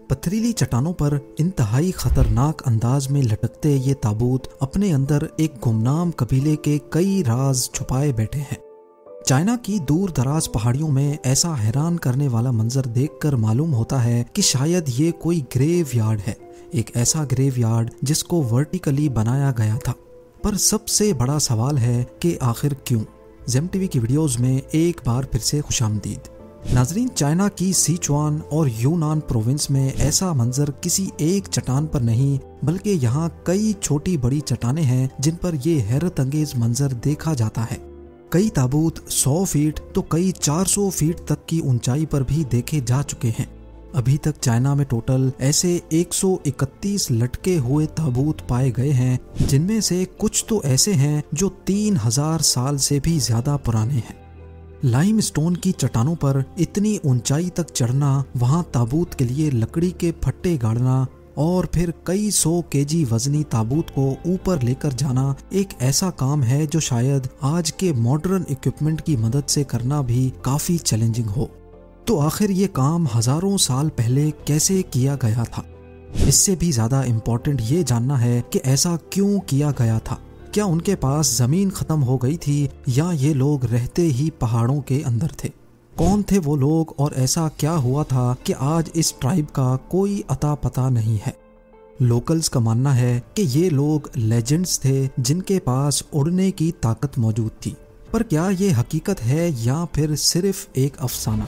पथरीली चट्टानों पर इंतहाई खतरनाक अंदाज में लटकते ये ताबूत अपने अंदर एक गुमनाम कबीले के कई राज छुपाए बैठे हैं। चाइना की दूर दराज पहाड़ियों में ऐसा हैरान करने वाला मंजर देखकर मालूम होता है कि शायद ये कोई ग्रेव यार्ड है, एक ऐसा ग्रेव यार्ड जिसको वर्टिकली बनाया गया था। पर सबसे बड़ा सवाल है कि आखिर क्यों? ज़ेम टीवी की वीडियोस में एक बार फिर से खुशामदीद। नाजरीन, चाइना की सिचुआन और यूनान प्रोविंस में ऐसा मंजर किसी एक चट्टान पर नहीं बल्कि यहाँ कई छोटी बड़ी चट्टानें हैं जिन पर यह हैरत अंगेज मंजर देखा जाता है। कई ताबूत 100 फीट तो कई 400 फीट तक की ऊंचाई पर भी देखे जा चुके हैं। अभी तक चाइना में टोटल ऐसे 131 लटके हुए ताबूत पाए गए हैं, जिनमें से कुछ तो ऐसे हैं जो 3000 साल से भी ज्यादा पुराने हैं। लाइम स्टोन की चट्टानों पर इतनी ऊंचाई तक चढ़ना, वहां ताबूत के लिए लकड़ी के फट्टे गाड़ना और फिर कई 100 केजी वजनी ताबूत को ऊपर लेकर जाना एक ऐसा काम है जो शायद आज के मॉडर्न इक्विपमेंट की मदद से करना भी काफी चैलेंजिंग हो। तो आखिर ये काम हजारों साल पहले कैसे किया गया था? इससे भी ज्यादा इम्पोर्टेंट ये जानना है कि ऐसा क्यों किया गया था। क्या उनके पास जमीन खत्म हो गई थी या ये लोग रहते ही पहाड़ों के अंदर थे? कौन थे वो लोग और ऐसा क्या हुआ था कि आज इस ट्राइब का कोई अता पता नहीं है? लोकल्स का मानना है कि ये लोग लेजेंड्स थे जिनके पास उड़ने की ताकत मौजूद थी। पर क्या ये हकीकत है या फिर सिर्फ एक अफसाना?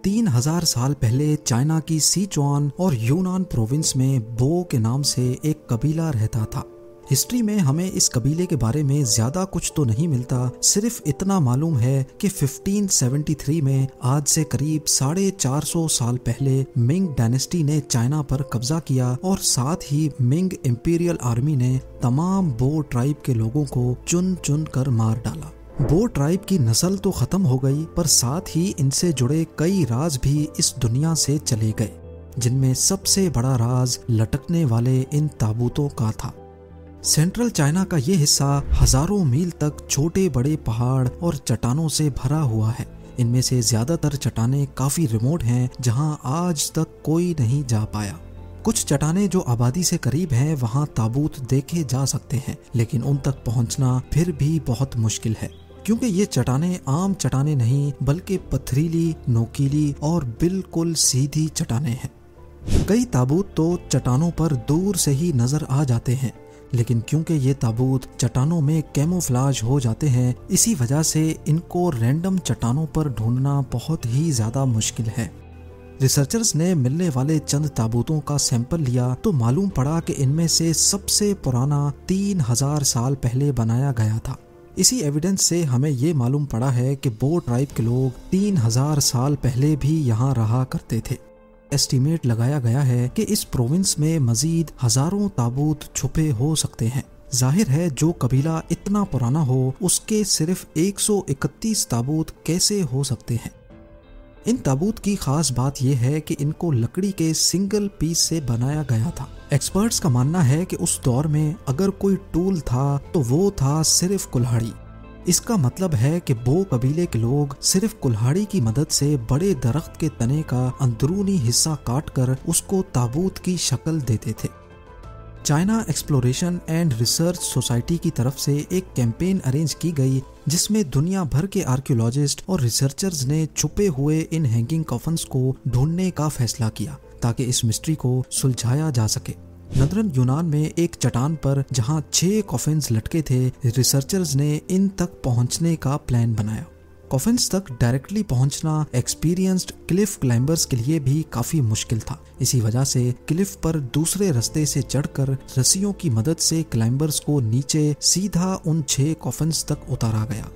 तीन 3000 साल पहले चाइना की सिचुआन और यूनान प्रोविंस में बो के नाम से एक कबीला रहता था। हिस्ट्री में हमें इस कबीले के बारे में ज्यादा कुछ तो नहीं मिलता, सिर्फ इतना मालूम है कि 1573 में आज से करीब 450 साल पहले मिंग डायनेस्टी ने चाइना पर कब्जा किया और साथ ही मिंग इंपीरियल आर्मी ने तमाम बो ट्राइब के लोगों को चुन चुन कर मार डाला। बो ट्राइब की नस्ल तो खत्म हो गई, पर साथ ही इनसे जुड़े कई राज भी इस दुनिया से चले गए, जिनमें सबसे बड़ा राज लटकने वाले इन ताबूतों का था। सेंट्रल चाइना का ये हिस्सा हजारों मील तक छोटे बड़े पहाड़ और चट्टानों से भरा हुआ है। इनमें से ज्यादातर चट्टानें काफी रिमोट हैं, जहां आज तक कोई नहीं जा पाया। कुछ चट्टानें जो आबादी से करीब हैं वहां ताबूत देखे जा सकते हैं, लेकिन उन तक पहुंचना फिर भी बहुत मुश्किल है, क्योंकि ये चट्टानें आम चट्टानें नहीं बल्कि पथरीली, नोकीली और बिल्कुल सीधी चट्टानें हैं। कई ताबूत तो चट्टानों पर दूर से ही नजर आ जाते हैं, लेकिन क्योंकि ये ताबूत चट्टानों में कैमोफ्लाज हो जाते हैं, इसी वजह से इनको रैंडम चट्टानों पर ढूंढना बहुत ही ज्यादा मुश्किल है। रिसर्चर्स ने मिलने वाले चंद ताबूतों का सैंपल लिया तो मालूम पड़ा कि इनमें से सबसे पुराना 3000 साल पहले बनाया गया था। इसी एविडेंस से हमें ये मालूम पड़ा है कि बो ट्राइब के लोग 3000 साल पहले भी यहाँ रहा करते थे। एस्टीमेट लगाया गया है कि इस प्रोविंस में मजीद हजारों ताबूत छुपे हो सकते हैं। जाहिर है जो कबीला इतना पुराना हो उसके सिर्फ 131 ताबूत कैसे हो सकते हैं। इन ताबूत की खास बात यह है कि इनको लकड़ी के सिंगल पीस से बनाया गया था। एक्सपर्ट्स का मानना है कि उस दौर में अगर कोई टूल था तो वो था सिर्फ कुल्हाड़ी। इसका मतलब है कि बो कबीले के लोग सिर्फ कुल्हाड़ी की मदद से बड़े दरख्त के तने का अंदरूनी हिस्सा काटकर उसको ताबूत की शक्ल देते थे। China exploration and research society की तरफ से एक कैंपेन अरेंज की गई, जिसमें दुनिया भर के आर्कियोलॉजिस्ट और रिसर्चर्स ने छुपे हुए इन हैंगिंग कॉफन्स को ढूंढने का फैसला किया ताकि इस मिस्ट्री को सुलझाया जा सके। नदरन यूनान में एक चट्टान पर जहां 6 कॉफिन्स लटके थे, रिसर्चर्स ने इन तक पहुंचने का प्लान बनाया। कॉफिन्स तक डायरेक्टली पहुंचना एक्सपीरियंस्ड क्लिफ क्लाइंबर्स के लिए भी काफी मुश्किल था। इसी वजह से क्लिफ पर दूसरे रास्ते से चढ़कर रस्सियों की मदद से क्लाइंबर्स को नीचे सीधा उन 6 कॉफिन्स तक उतारा गया।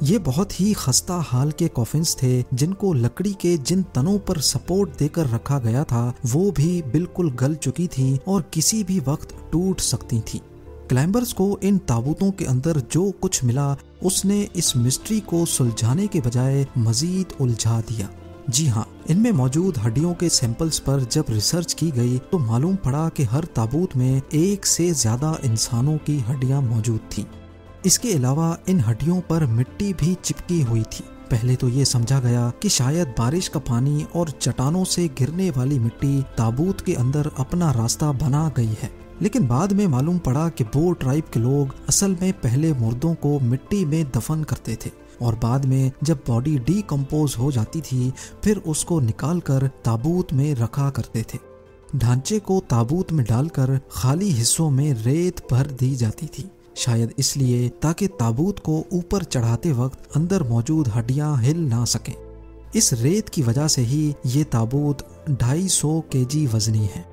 ये बहुत ही खस्ता हाल के कॉफिन्स थे, जिनको लकड़ी के जिन तनों पर सपोर्ट देकर रखा गया था वो भी बिल्कुल गल चुकी थी और किसी भी वक्त टूट सकती थी। क्लाइंबर्स को इन ताबूतों के अंदर जो कुछ मिला उसने इस मिस्ट्री को सुलझाने के बजाय मजीद उलझा दिया। जी हाँ, इनमें मौजूद हड्डियों के सैंपल्स पर जब रिसर्च की गई तो मालूम पड़ा कि हर ताबूत में 1 से ज्यादा इंसानों की हड्डियां मौजूद थीं। इसके अलावा इन हड्डियों पर मिट्टी भी चिपकी हुई थी। पहले तो ये समझा गया कि शायद बारिश का पानी और चट्टानों से गिरने वाली मिट्टी ताबूत के अंदर अपना रास्ता बना गई है, लेकिन बाद में मालूम पड़ा कि बो ट्राइब के लोग असल में पहले मुर्दों को मिट्टी में दफन करते थे और बाद में जब बॉडी डीकम्पोज हो जाती थी फिर उसको निकालकर ताबूत में रखा करते थे। ढांचे को ताबूत में डालकर खाली हिस्सों में रेत भर दी जाती थी, शायद इसलिए ताकि ताबूत को ऊपर चढ़ाते वक्त अंदर मौजूद हड्डियां हिल ना सकें। इस रेत की वजह से ही ये ताबूत 250 केजी वजनी है।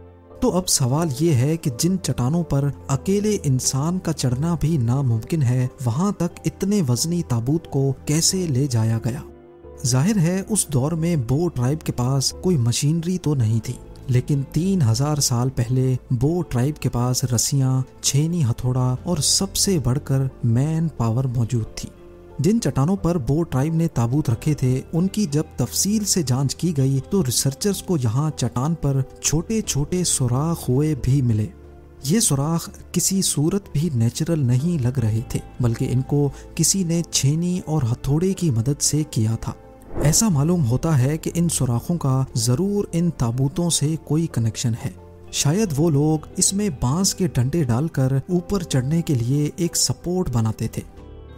तो अब सवाल ये है कि जिन चट्टानों पर अकेले इंसान का चढ़ना भी नामुमकिन है, वहां तक इतने वजनी ताबूत को कैसे ले जाया गया? जाहिर है उस दौर में बो ट्राइब के पास कोई मशीनरी तो नहीं थी, लेकिन 3000 साल पहले बो ट्राइब के पास रस्सियां, छेनी हथौड़ा और सबसे बढ़कर मैन पावर मौजूद थी। जिन चट्टानों पर बो ट्राइब ने ताबूत रखे थे उनकी जब तफसील से जांच की गई तो रिसर्चर्स को यहाँ चट्टान पर छोटे छोटे सुराख हुए भी मिले। ये सुराख किसी सूरत भी नेचुरल नहीं लग रहे थे, बल्कि इनको किसी ने छेनी और हथौड़े की मदद से किया था। ऐसा मालूम होता है कि इन सुराखों का जरूर इन ताबूतों से कोई कनेक्शन है। शायद वो लोग इसमें बांस के डंडे डालकर ऊपर चढ़ने के लिए एक सपोर्ट बनाते थे।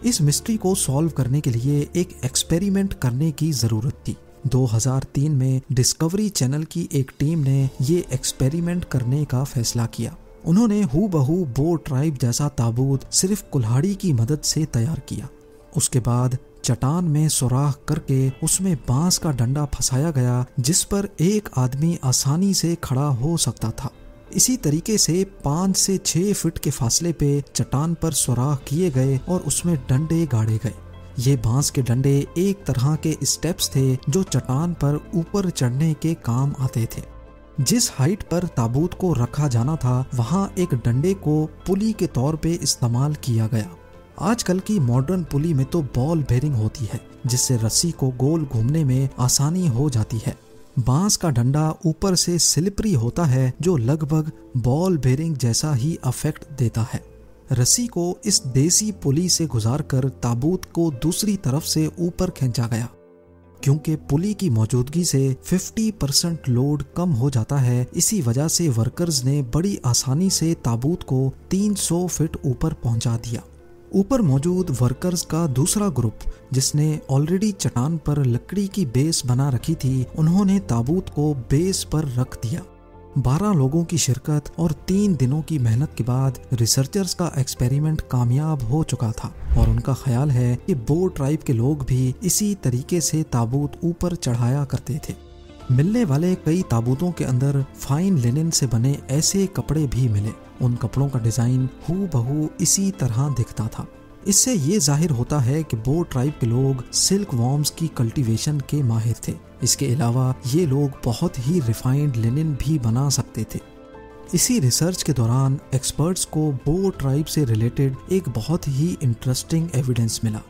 इस मिस्ट्री को सॉल्व करने के लिए एक एक्सपेरिमेंट करने की जरूरत थी। 2003 में डिस्कवरी चैनल की एक टीम ने ये एक्सपेरिमेंट करने का फैसला किया। उन्होंने हूबहू बो ट्राइब जैसा ताबूत सिर्फ कुल्हाड़ी की मदद से तैयार किया। उसके बाद चट्टान में सुराख करके उसमें बांस का डंडा फंसाया गया जिस पर एक आदमी आसानी से खड़ा हो सकता था। इसी तरीके से 5 से 6 फीट के फासले पे चट्टान पर सुराख किए गए और उसमें डंडे गाड़े गए। ये बांस के डंडे एक तरह के स्टेप्स थे जो चट्टान पर ऊपर चढ़ने के काम आते थे। जिस हाइट पर ताबूत को रखा जाना था वहाँ एक डंडे को पुली के तौर पे इस्तेमाल किया गया। आजकल की मॉडर्न पुली में तो बॉल बेरिंग होती है जिससे रस्सी को गोल घूमने में आसानी हो जाती है। बांस का डंडा ऊपर से स्लिपरी होता है जो लगभग बॉल बेरिंग जैसा ही इफेक्ट देता है। रस्सी को इस देसी पुली से गुजारकर ताबूत को दूसरी तरफ से ऊपर खींचा गया। क्योंकि पुली की मौजूदगी से 50% लोड कम हो जाता है, इसी वजह से वर्कर्स ने बड़ी आसानी से ताबूत को 300 फीट ऊपर पहुंचा दिया। ऊपर मौजूद वर्कर्स का दूसरा ग्रुप जिसने ऑलरेडी चट्टान पर लकड़ी की बेस बना रखी थी, उन्होंने ताबूत को बेस पर रख दिया। 12 लोगों की शिरकत और 3 दिनों की मेहनत के बाद रिसर्चर्स का एक्सपेरिमेंट कामयाब हो चुका था और उनका ख्याल है कि बो ट्राइब के लोग भी इसी तरीके से ताबूत ऊपर चढ़ाया करते थे। मिलने वाले कई ताबूतों के अंदर फाइन लिनन से बने ऐसे कपड़े भी मिले। उन कपड़ों का डिजाइन हूबहू इसी तरह दिखता था। इससे ये जाहिर होता है कि बो ट्राइब के लोग सिल्क वॉर्म्स की कल्टीवेशन के माहिर थे। इसके अलावा ये लोग बहुत ही रिफाइंड लिनन भी बना सकते थे। इसी रिसर्च के दौरान एक्सपर्ट्स को बो ट्राइब से रिलेटेड एक बहुत ही इंटरेस्टिंग एविडेंस मिला।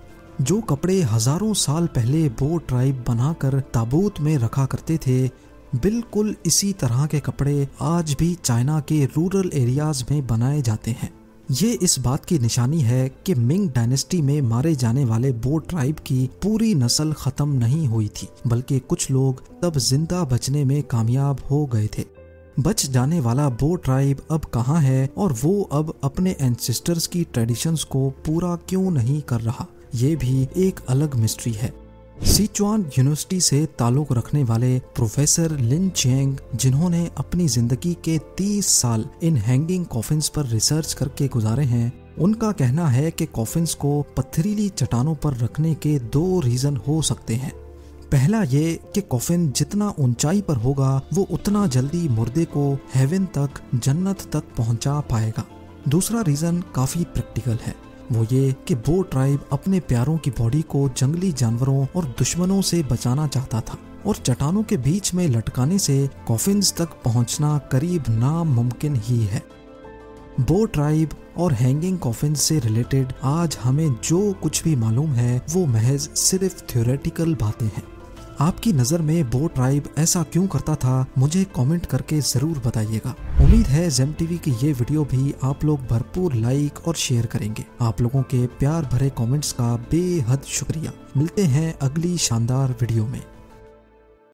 जो कपड़े हजारों साल पहले बो ट्राइब बनाकर ताबूत में रखा करते थे, बिल्कुल इसी तरह के कपड़े आज भी चाइना के रूरल एरियाज में बनाए जाते हैं। ये इस बात की निशानी है कि मिंग डायनेस्टी में मारे जाने वाले बो ट्राइब की पूरी नस्ल खत्म नहीं हुई थी, बल्कि कुछ लोग तब जिंदा बचने में कामयाब हो गए थे। बच जाने वाला बो ट्राइब अब कहाँ है और वो अब अपने एंसेस्टर्स की ट्रेडिशंस को पूरा क्यों नहीं कर रहा, ये भी एक अलग मिस्ट्री है। सिचुआन यूनिवर्सिटी से ताल्लुक रखने वाले प्रोफेसर लिन चेंग, जिन्होंने अपनी जिंदगी के 30 साल इन हैंगिंग कॉफिन्स पर रिसर्च करके गुजारे हैं, उनका कहना है कि कॉफिन्स को पथरीली चट्टानों पर रखने के 2 रीजन हो सकते हैं। पहला ये कि कॉफिन जितना ऊंचाई पर होगा वो उतना जल्दी मुर्दे को हेवन तक, जन्नत तक पहुंचा पाएगा। दूसरा रीजन काफी प्रैक्टिकल है, वो ये कि बो ट्राइब अपने प्यारों की बॉडी को जंगली जानवरों और दुश्मनों से बचाना चाहता था और चट्टानों के बीच में लटकाने से कॉफिन्स तक पहुंचना करीब नामुमकिन ही है। बो ट्राइब और हैंगिंग कॉफिन से रिलेटेड आज हमें जो कुछ भी मालूम है वो महज सिर्फ थ्योरेटिकल बातें हैं। आपकी नज़र में बो ट्राइब ऐसा क्यों करता था, मुझे कमेंट करके ज़रूर बताइएगा। उम्मीद है जेम टीवी की ये वीडियो भी आप लोग भरपूर लाइक और शेयर करेंगे। आप लोगों के प्यार भरे कमेंट्स का बेहद शुक्रिया। मिलते हैं अगली शानदार वीडियो में।